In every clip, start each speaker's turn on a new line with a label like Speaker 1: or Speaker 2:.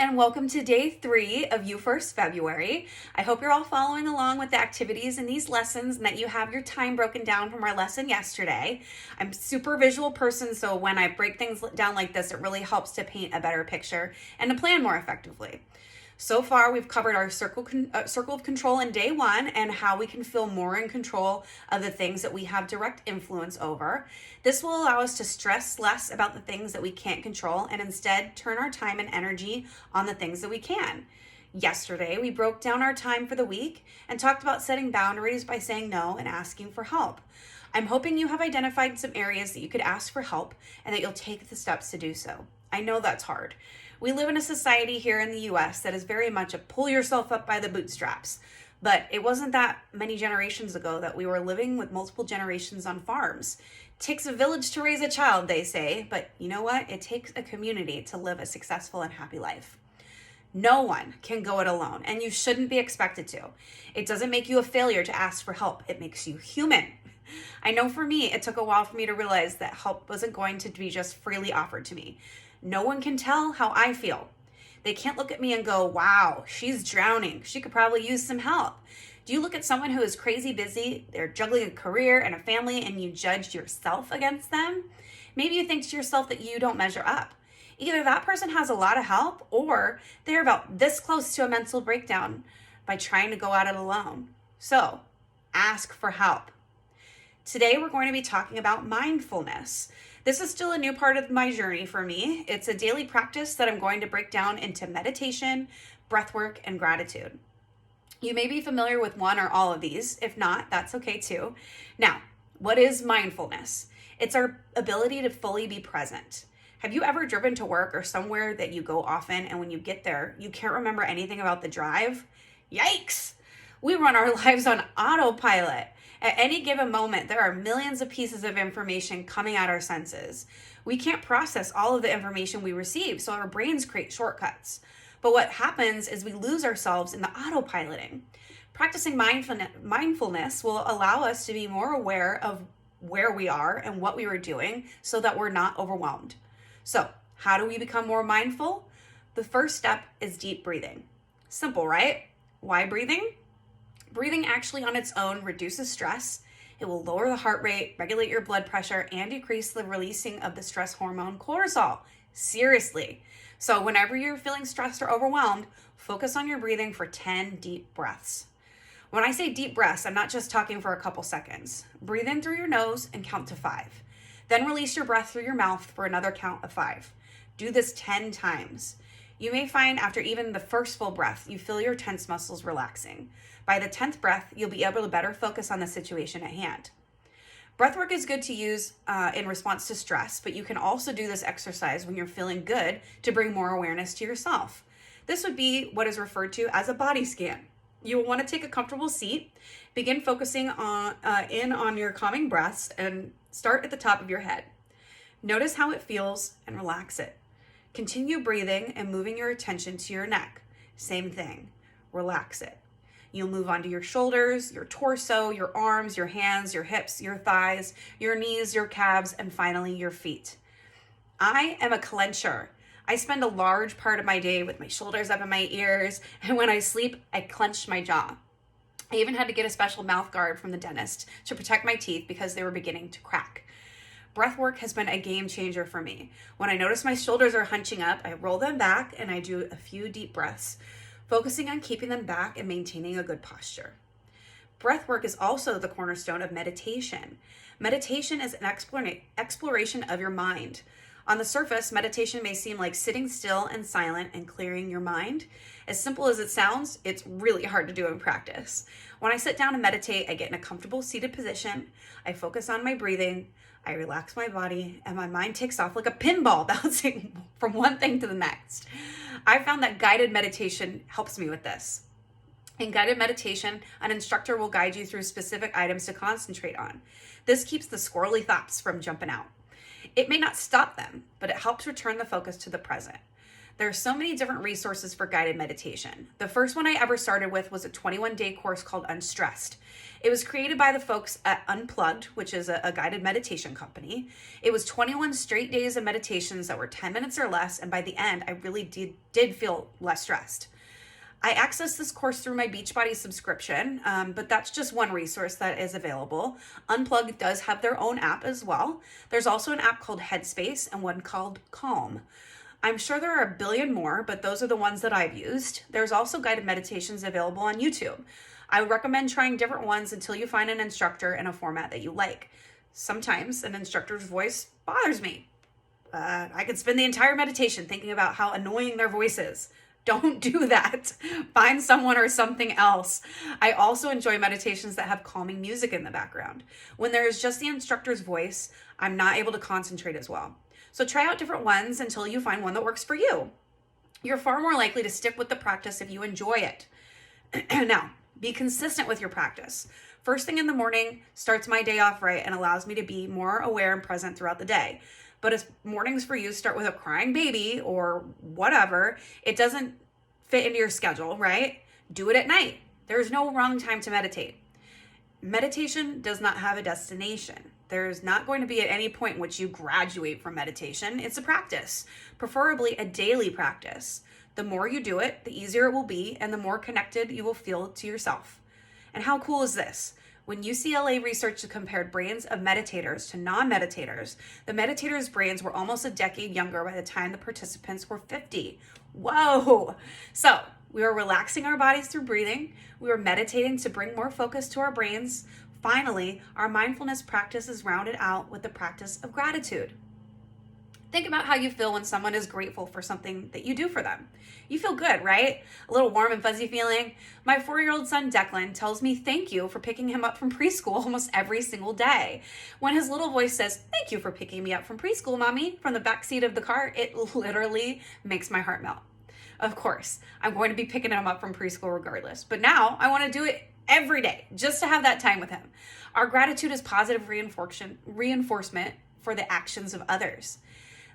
Speaker 1: and welcome to day 3 of You First February. I hope you're all following along with the activities in these lessons and that you have your time broken down from our lesson yesterday. I'm a super visual person, so when I break things down like this, it really helps to paint a better picture and to plan more effectively. So far, we've covered our circle of control in day 1 and how we can feel more in control of the things that we have direct influence over. This will allow us to stress less about the things that we can't control and instead turn our time and energy on the things that we can. Yesterday, we broke down our time for the week and talked about setting boundaries by saying no and asking for help. I'm hoping you have identified some areas that you could ask for help and that you'll take the steps to do so. I know that's hard. We live in a society here in the US that is very much a pull yourself up by the bootstraps. But it wasn't that many generations ago that we were living with multiple generations on farms. It takes a village to raise a child, they say, but you know what? It takes a community to live a successful and happy life. No one can go it alone, and you shouldn't be expected to. It doesn't make you a failure to ask for help. It makes you human. I know for me, it took a while for me to realize that help wasn't going to be just freely offered to me. No one can tell how I feel. They can't look at me and go, wow, she's drowning. She could probably use some help. Do you look at someone who is crazy busy, they're juggling a career and a family, and you judge yourself against them? Maybe you think to yourself that you don't measure up. Either that person has a lot of help or they're about this close to a mental breakdown by trying to go at it alone. So, ask for help. Today, we're going to be talking about mindfulness. This is still a new part of my journey for me. It's a daily practice that I'm going to break down into meditation, breathwork, and gratitude. You may be familiar with one or all of these. If not, that's okay too. Now, what is mindfulness? It's our ability to fully be present. Have you ever driven to work or somewhere that you go often, and when you get there, you can't remember anything about the drive? Yikes! We run our lives on autopilot. At any given moment, there are millions of pieces of information coming at our senses. We can't process all of the information we receive, so our brains create shortcuts. But what happens is we lose ourselves in the autopiloting. Practicing mindfulness will allow us to be more aware of where we are and what we are doing so that we're not overwhelmed. So, how do we become more mindful? The first step is deep breathing. Simple, right? Why breathing? Breathing actually on its own reduces stress. It will lower the heart rate, regulate your blood pressure, and decrease the releasing of the stress hormone cortisol. Seriously. So whenever you're feeling stressed or overwhelmed, focus on your breathing for 10 deep breaths. When I say deep breaths, I'm not just talking for a couple seconds. Breathe in through your nose and count to 5. Then release your breath through your mouth for another count of 5. Do this 10 times. You may find after even the first full breath, you feel your tense muscles relaxing. By the 10th breath, you'll be able to better focus on the situation at hand. Breathwork is good to use in response to stress, but you can also do this exercise when you're feeling good to bring more awareness to yourself. This would be what is referred to as a body scan. You will want to take a comfortable seat, begin focusing on your calming breaths, and start at the top of your head. Notice how it feels and relax it. Continue breathing and moving your attention to your neck. Same thing. Relax it. You'll move onto your shoulders, your torso, your arms, your hands, your hips, your thighs, your knees, your calves, and finally your feet. I am a clencher. I spend a large part of my day with my shoulders up in my ears, and when I sleep, I clench my jaw. I even had to get a special mouth guard from the dentist to protect my teeth because they were beginning to crack. Breathwork has been a game changer for me. When I notice my shoulders are hunching up, I roll them back and I do a few deep breaths, focusing on keeping them back and maintaining a good posture. Breathwork is also the cornerstone of meditation. Meditation is an exploration of your mind. On the surface, meditation may seem like sitting still and silent and clearing your mind. As simple as it sounds, it's really hard to do in practice. When I sit down and meditate, I get in a comfortable seated position. I focus on my breathing. I relax my body, and my mind takes off like a pinball, bouncing from one thing to the next. I found that guided meditation helps me with this. In guided meditation, an instructor will guide you through specific items to concentrate on. This keeps the squirrely thoughts from jumping out. It may not stop them, but it helps return the focus to the present. There are so many different resources for guided meditation. The first one I ever started with was a 21-day course called Unstressed. It was created by the folks at Unplugged, which is a guided meditation company. It was 21 straight days of meditations that were 10 minutes or less, and by the end, I really did feel less stressed. I accessed this course through my Beachbody subscription, but that's just one resource that is available. Unplugged does have their own app as well. There's also an app called Headspace and one called Calm. I'm sure there are a billion more, but those are the ones that I've used. There's also guided meditations available on YouTube. I would recommend trying different ones until you find an instructor in a format that you like. Sometimes an instructor's voice bothers me. I could spend the entire meditation thinking about how annoying their voice is. Don't do that. Find someone or something else. I also enjoy meditations that have calming music in the background. When there is just the instructor's voice, I'm not able to concentrate as well. So try out different ones until you find one that works for you. You're far more likely to stick with the practice if you enjoy it. Now, be consistent with your practice. First thing in the morning starts my day off right and allows me to be more aware and present throughout the day. But if mornings for you start with a crying baby or whatever, it doesn't fit into your schedule, right? Do it at night. There's no wrong time to meditate. Meditation does not have a destination. There's not going to be at any point in which you graduate from meditation. It's a practice, preferably a daily practice. The more you do it, the easier it will be, and the more connected you will feel to yourself. And how cool is this? When UCLA research compared brains of meditators to non-meditators, the meditators' brains were almost a decade younger by the time the participants were 50. Whoa! So, we are relaxing our bodies through breathing. We are meditating to bring more focus to our brains. Finally, our mindfulness practice is rounded out with the practice of gratitude. Think about how you feel when someone is grateful for something that you do for them. You feel good, right? A little warm and fuzzy feeling. My 4-year-old son, Declan, tells me thank you for picking him up from preschool almost every single day. When his little voice says, "Thank you for picking me up from preschool, Mommy," from the back seat of the car, it literally makes my heart melt. Of course, I'm going to be picking him up from preschool regardless, but now I want to do it every day just to have that time with him. Our gratitude is positive reinforcement for the actions of others.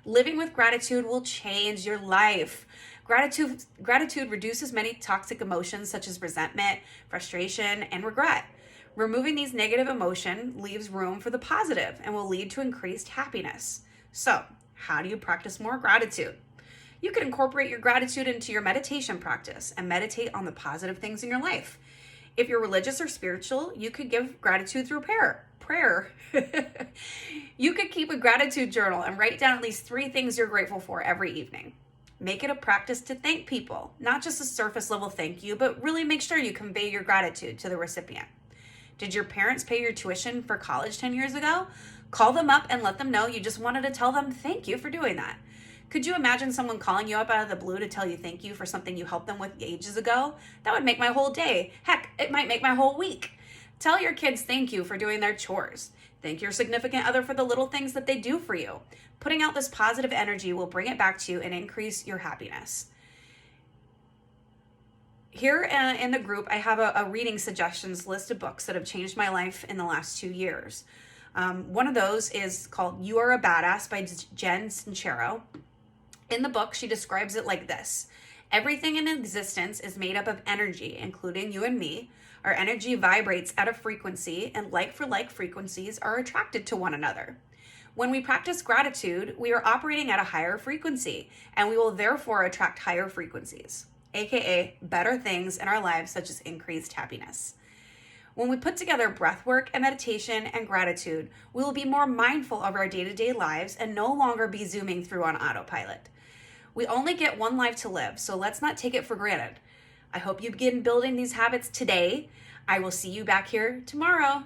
Speaker 1: Living with gratitude will change your life. Gratitude reduces many toxic emotions such as resentment, frustration, and regret. Removing these negative emotions leaves room for the positive and will lead to increased happiness. So, how do you practice more gratitude? You can incorporate your gratitude into your meditation practice and meditate on the positive things in your life. If you're religious or spiritual, you could give gratitude through prayer. You could keep a gratitude journal and write down at least 3 things you're grateful for every evening. Make it a practice to thank people, not just a surface level thank you, but really make sure you convey your gratitude to the recipient. Did your parents pay your tuition for college 10 years ago? Call them up and let them know you just wanted to tell them thank you for doing that. Could you imagine someone calling you up out of the blue to tell you thank you for something you helped them with ages ago? That would make my whole day. Heck, it might make my whole week. Tell your kids thank you for doing their chores. Thank your significant other for the little things that they do for you. Putting out this positive energy will bring it back to you and increase your happiness. Here in the group, I have a reading suggestions list of books that have changed my life in the last 2 years. One of those is called You Are a Badass by Jen Sincero. In the book, she describes it like this. Everything in existence is made up of energy, including you and me. Our energy vibrates at a frequency, and like-for-like frequencies are attracted to one another. When we practice gratitude, we are operating at a higher frequency, and we will therefore attract higher frequencies, aka better things in our lives, such as increased happiness. When we put together breath work and meditation and gratitude, we will be more mindful of our day-to-day lives and no longer be zooming through on autopilot. We only get one life to live, so let's not take it for granted. I hope you begin building these habits today. I will see you back here tomorrow.